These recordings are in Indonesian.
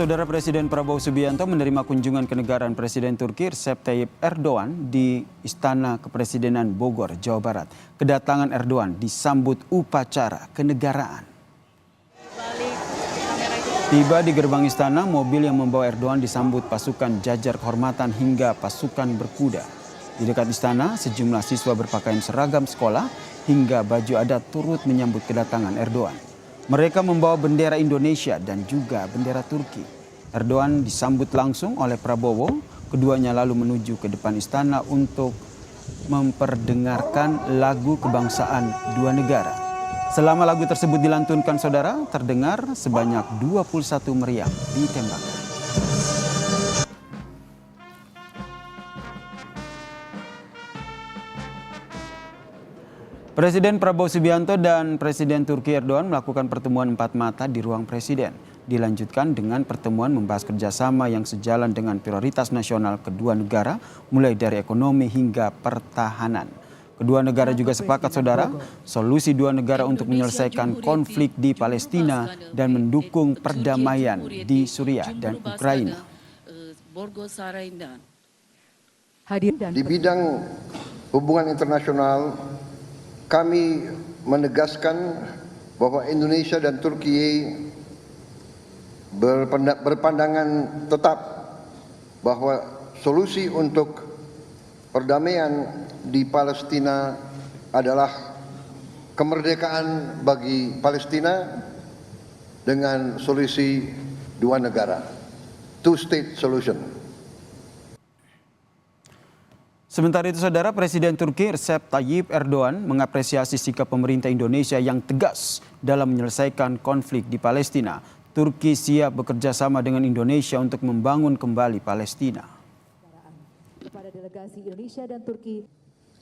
Saudara Presiden Prabowo Subianto menerima kunjungan kenegaraan Presiden Turki Recep Tayyip Erdogan di Istana Kepresidenan Bogor, Jawa Barat. Kedatangan Erdogan disambut upacara kenegaraan. Tiba di gerbang istana, mobil yang membawa Erdogan disambut pasukan jajar kehormatan hingga pasukan berkuda. Di dekat istana, sejumlah siswa berpakaian seragam sekolah hingga baju adat turut menyambut kedatangan Erdogan. Mereka membawa bendera Indonesia dan juga bendera Turki. Erdogan disambut langsung oleh Prabowo. Keduanya lalu menuju ke depan istana untuk memperdengarkan lagu kebangsaan dua negara. Selama lagu tersebut dilantunkan, saudara, terdengar sebanyak 21 meriam ditembakkan. Presiden Prabowo Subianto dan Presiden Turki Erdogan melakukan pertemuan empat mata di ruang presiden. Dilanjutkan dengan pertemuan membahas kerjasama yang sejalan dengan prioritas nasional kedua negara, mulai dari ekonomi hingga pertahanan. Kedua negara juga sepakat, saudara, solusi dua negara untuk menyelesaikan konflik di Palestina dan mendukung perdamaian di Suriah dan Ukraina. Di bidang hubungan internasional, kami menegaskan bahwa Indonesia dan Turki berpandangan tetap bahwa solusi untuk perdamaian di Palestina adalah kemerdekaan bagi Palestina dengan solusi dua negara, two-state solution. Sementara itu, saudara, Presiden Turki Recep Tayyip Erdogan mengapresiasi sikap pemerintah Indonesia yang tegas dalam menyelesaikan konflik di Palestina. Turki siap bekerja sama dengan Indonesia untuk membangun kembali Palestina. Kepada delegasi Indonesia dan Turki.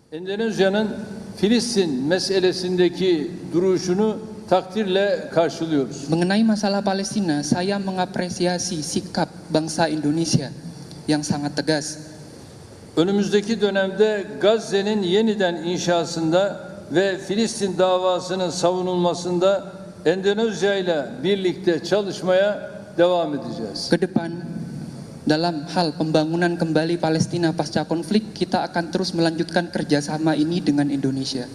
Endonezya'nın Filistin meselesindeki duruşunu takdirle karşılıyoruz. Mengenai masalah Palestina, saya mengapresiasi sikap bangsa Indonesia yang sangat tegas. Önümüzdeki dönemde Gazze'nin yeniden inşasında ve Filistin davasının savunulmasında Endonezya ile birlikte çalışmaya devam edeceğiz. Ke depan, dalam hal pembangunan kembali Palestina pasca konflik, kita akan terus melanjutkan kerjasama ini dengan Indonesia.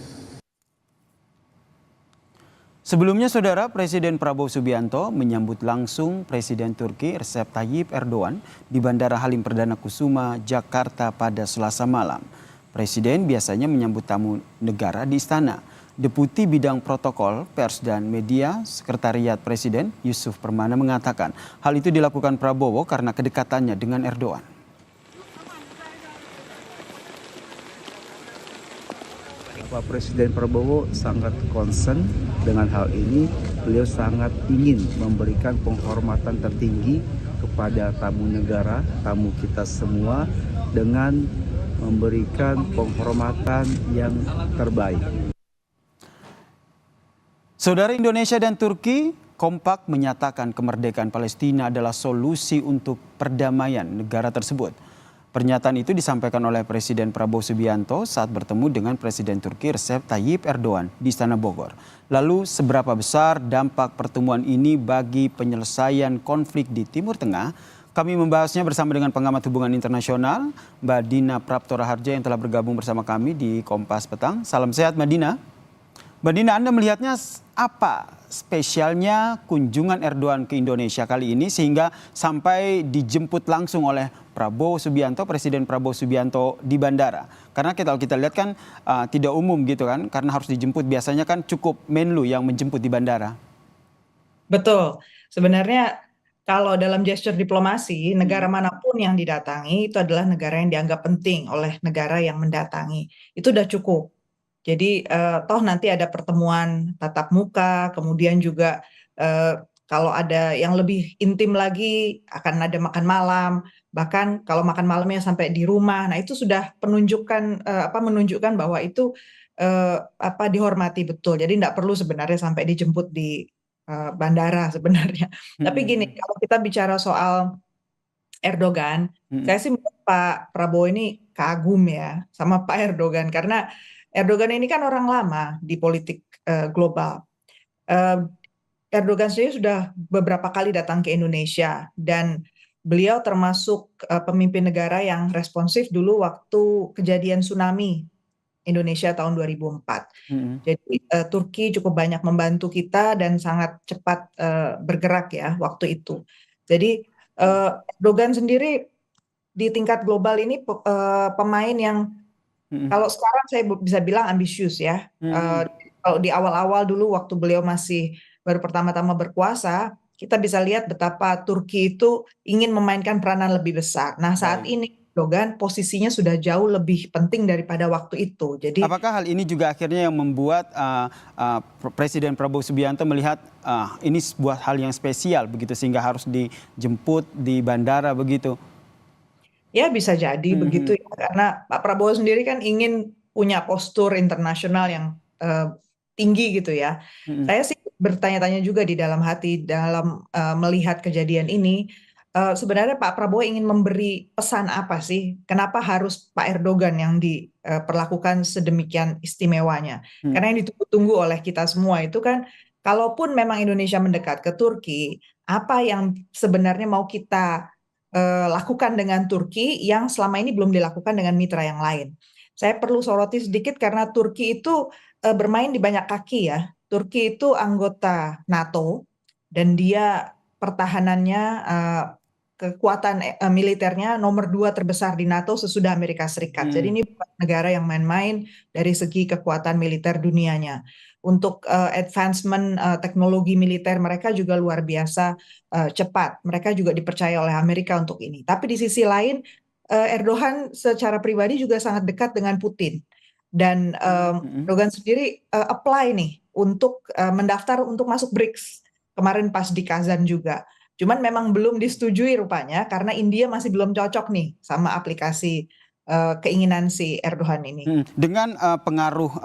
Sebelumnya, saudara, Presiden Prabowo Subianto menyambut langsung Presiden Turki Recep Tayyip Erdogan di Bandara Halim Perdana Kusuma, Jakarta pada Selasa malam. Presiden biasanya menyambut tamu negara di istana. Deputi Bidang Protokol, Pers dan Media, Sekretariat Presiden Yusuf Permana mengatakan hal itu dilakukan Prabowo karena kedekatannya dengan Erdogan. Pak Presiden Prabowo sangat concern dengan hal ini. Beliau sangat ingin memberikan penghormatan tertinggi kepada tamu negara, tamu kita semua, dengan memberikan penghormatan yang terbaik. Saudara, Indonesia dan Turki kompak menyatakan kemerdekaan Palestina adalah solusi untuk perdamaian negara tersebut. Pernyataan itu disampaikan oleh Presiden Prabowo Subianto saat bertemu dengan Presiden Turki Recep Tayyip Erdogan di Istana Bogor. Lalu, seberapa besar dampak pertemuan ini bagi penyelesaian konflik di Timur Tengah? Kami membahasnya bersama dengan pengamat hubungan internasional, Mbak Dina Prapto Raharja yang telah bergabung bersama kami di Kompas Petang. Salam sehat, Mbak Dina. Mbak Dina, Anda melihatnya apa spesialnya kunjungan Erdogan ke Indonesia kali ini sehingga sampai dijemput langsung oleh Prabowo Subianto, Presiden Prabowo Subianto di bandara? Karena kalau kita lihat kan tidak umum gitu kan, karena harus dijemput. Biasanya kan cukup Menlu yang menjemput di bandara. Betul. Sebenarnya kalau dalam gesture diplomasi, negara manapun yang didatangi itu adalah negara yang dianggap penting oleh negara yang mendatangi. Itu udah cukup. Jadi toh nanti ada pertemuan tatap muka, kemudian juga kalau ada yang lebih intim lagi akan ada makan malam, bahkan kalau makan malamnya sampai di rumah. Nah, itu sudah menunjukkan bahwa itu dihormati betul. Jadi tidak perlu sebenarnya sampai dijemput di bandara sebenarnya. Tapi gini, kalau kita bicara soal Erdogan, saya sih menurut Pak Prabowo ini kagum ya sama Pak Erdogan, karena Erdogan ini kan orang lama di politik global. Erdogan sendiri sudah beberapa kali datang ke Indonesia dan beliau termasuk pemimpin negara yang responsif dulu waktu kejadian tsunami Indonesia tahun 2004. Jadi Turki cukup banyak membantu kita dan sangat cepat bergerak ya waktu itu. Jadi Erdogan sendiri di tingkat global ini pemain yang kalau sekarang saya bisa bilang ambisius ya. Kalau di awal-awal dulu waktu beliau masih baru pertama-tama berkuasa, kita bisa lihat betapa Turki itu ingin memainkan peranan lebih besar. Nah, saat ini Erdogan posisinya sudah jauh lebih penting daripada waktu itu. Jadi apakah hal ini juga akhirnya yang membuat Presiden Prabowo Subianto melihat ini sebuah hal yang spesial begitu sehingga harus dijemput di bandara begitu? ya bisa jadi begitu ya, karena Pak Prabowo sendiri kan ingin punya postur internasional yang tinggi gitu ya. Saya sih bertanya-tanya juga di dalam hati dalam melihat kejadian ini. Sebenarnya Pak Prabowo ingin memberi pesan apa sih? Kenapa harus Pak Erdogan yang diperlakukan sedemikian istimewanya? Karena yang ditunggu-tunggu oleh kita semua itu kan, kalaupun memang Indonesia mendekat ke Turki, apa yang sebenarnya mau kita lakukan dengan Turki yang selama ini belum dilakukan dengan mitra yang lain. Saya perlu soroti sedikit karena Turki itu bermain di banyak kaki ya. Turki itu anggota NATO dan dia pertahanannya kekuatan militernya nomor 2 terbesar di NATO sesudah Amerika Serikat. Jadi ini bukan negara yang main-main dari segi kekuatan militer dunianya. Untuk advancement teknologi militer mereka juga luar biasa cepat. Mereka juga dipercaya oleh Amerika untuk ini. Tapi di sisi lain Erdogan secara pribadi juga sangat dekat dengan Putin. Dan Erdogan sendiri apply nih untuk mendaftar untuk masuk BRICS. Kemarin pas di Kazan juga. Cuman memang belum disetujui rupanya karena India masih belum cocok nih sama aplikasi keinginan si Erdogan ini. Dengan pengaruh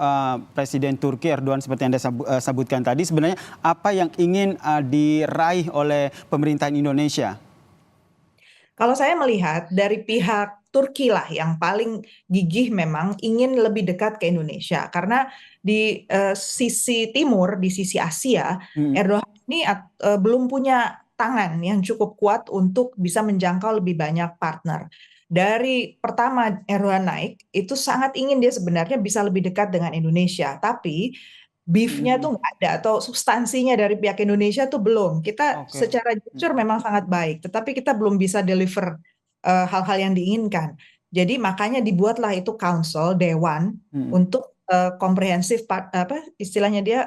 Presiden Turki Erdogan seperti yang Anda sebutkan tadi, sebenarnya apa yang ingin diraih oleh pemerintahan Indonesia? Kalau saya melihat dari pihak Turki lah yang paling gigih memang ingin lebih dekat ke Indonesia. Karena di sisi timur, di sisi Asia, Erdogan ini belum punya tangan yang cukup kuat untuk bisa menjangkau lebih banyak partner. Dari pertama Erdogan naik, itu sangat ingin dia sebenarnya bisa lebih dekat dengan Indonesia. Tapi beefnya tuh nggak ada atau substansinya dari pihak Indonesia tuh belum. Kita secara jujur memang sangat baik, tetapi kita belum bisa deliver hal-hal yang diinginkan. Jadi makanya dibuatlah itu council dewan untuk komprehensif apa istilahnya dia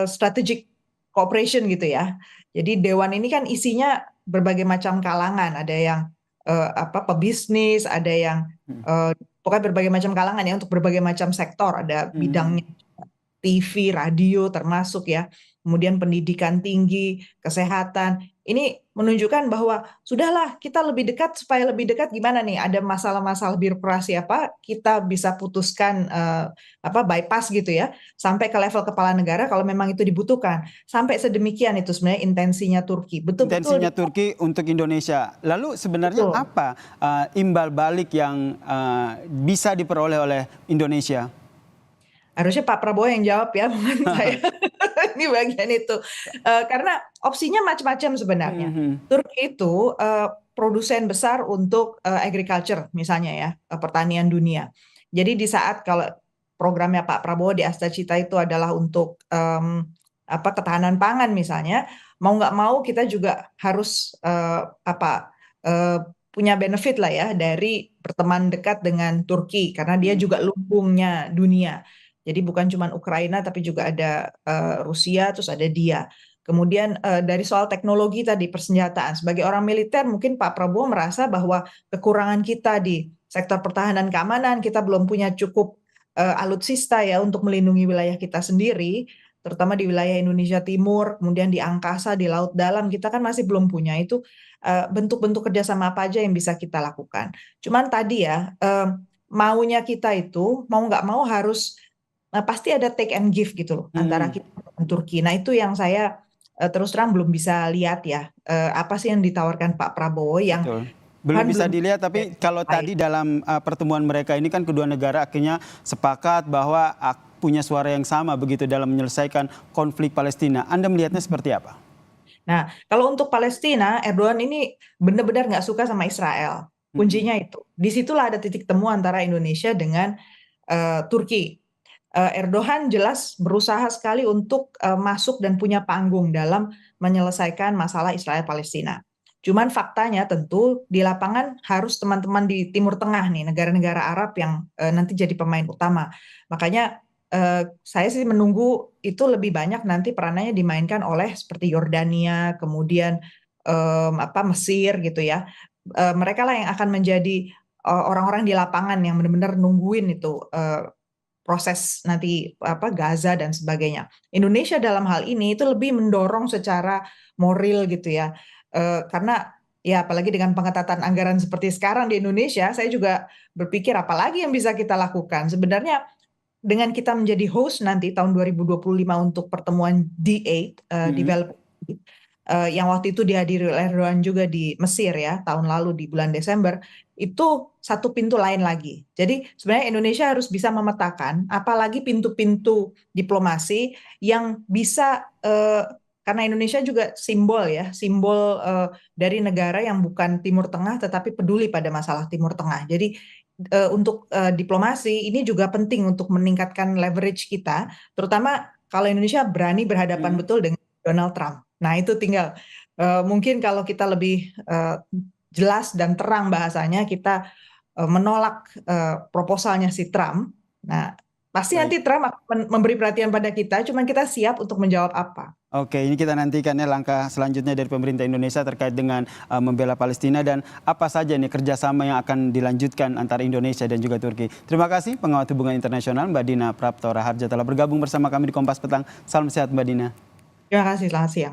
strategic cooperation gitu ya. Jadi dewan ini kan isinya berbagai macam kalangan, ada yang pebisnis, ada yang pokoknya berbagai macam kalangan ya untuk berbagai macam sektor, ada bidangnya TV, radio termasuk ya, kemudian pendidikan tinggi, kesehatan. Ini menunjukkan bahwa sudahlah kita lebih dekat, supaya lebih dekat gimana nih, ada masalah-masalah birokrasi apa, kita bisa putuskan bypass gitu ya, sampai ke level kepala negara kalau memang itu dibutuhkan. Sampai sedemikian itu sebenarnya intensinya Turki. Betul-betul intensinya Turki untuk Indonesia. Lalu sebenarnya apa imbal balik yang bisa diperoleh oleh Indonesia? Harusnya Pak Prabowo yang jawab ya, bukan saya. Ini bagian itu. Karena opsinya macam-macam sebenarnya. Turki itu produsen besar untuk agriculture misalnya ya, pertanian dunia. Jadi di saat kalau programnya Pak Prabowo di Astacita itu adalah untuk ketahanan pangan misalnya, mau nggak mau kita juga harus punya benefit lah ya dari berteman dekat dengan Turki karena dia juga lumbungnya dunia. Jadi bukan cuma Ukraina tapi juga ada Rusia, terus ada dia. Kemudian dari soal teknologi tadi, persenjataan. Sebagai orang militer mungkin Pak Prabowo merasa bahwa kekurangan kita di sektor pertahanan keamanan, kita belum punya cukup alutsista ya untuk melindungi wilayah kita sendiri, terutama di wilayah Indonesia Timur, kemudian di angkasa, di laut dalam, kita kan masih belum punya. Itu bentuk-bentuk kerjasama apa aja yang bisa kita lakukan. Cuman tadi ya, maunya kita itu, mau nggak mau harus pasti ada take and give gitu loh antara kita dan Turki. Nah itu yang saya terus terang belum bisa lihat ya apa sih yang ditawarkan Pak Prabowo yang Belum Kan bisa belum dilihat, tapi kalau baik. tadi dalam pertemuan mereka ini kan kedua negara akhirnya sepakat bahwa punya suara yang sama begitu dalam menyelesaikan konflik Palestina. Anda melihatnya seperti apa? Nah, kalau untuk Palestina, Erdogan ini benar-benar nggak suka sama Israel. Kuncinya itu. Disitulah ada titik temu antara Indonesia dengan Turki. Erdogan jelas berusaha sekali untuk masuk dan punya panggung dalam menyelesaikan masalah Israel-Palestina. Cuman faktanya tentu di lapangan harus teman-teman di Timur Tengah nih, negara-negara Arab yang nanti jadi pemain utama. Makanya saya sih menunggu itu lebih banyak nanti peranannya dimainkan oleh seperti Yordania, kemudian Mesir gitu ya. Mereka lah yang akan menjadi orang-orang di lapangan yang benar-benar nungguin itu proses nanti Gaza dan sebagainya. Indonesia dalam hal ini itu lebih mendorong secara moral gitu ya. Karena ya apalagi dengan pengetatan anggaran seperti sekarang di Indonesia, saya juga berpikir apalagi yang bisa kita lakukan. Sebenarnya dengan kita menjadi host nanti tahun 2025 untuk pertemuan D8 Development yang waktu itu dihadiri oleh Erdogan juga di Mesir ya tahun lalu di bulan Desember, itu satu pintu lain lagi. Jadi sebenarnya Indonesia harus bisa memetakan apalagi pintu-pintu diplomasi yang bisa karena Indonesia juga simbol ya, simbol dari negara yang bukan Timur Tengah tetapi peduli pada masalah Timur Tengah. Jadi untuk diplomasi ini juga penting untuk meningkatkan leverage kita, terutama kalau Indonesia berani berhadapan betul dengan Donald Trump. Nah itu tinggal mungkin kalau kita lebih jelas dan terang bahasanya, kita menolak proposalnya si Trump. Nah pasti nanti Trump akan memberi perhatian pada kita, cuman kita siap untuk menjawab apa. Oke, ini kita nantikan ya langkah selanjutnya dari pemerintah Indonesia terkait dengan membela Palestina dan apa saja nih kerjasama yang akan dilanjutkan antara Indonesia dan juga Turki. Terima kasih pengamat hubungan internasional Mbak Dina Prapto Raharja telah bergabung bersama kami di Kompas Petang. Salam sehat Mbak Dina. Terima kasih, selamat siang.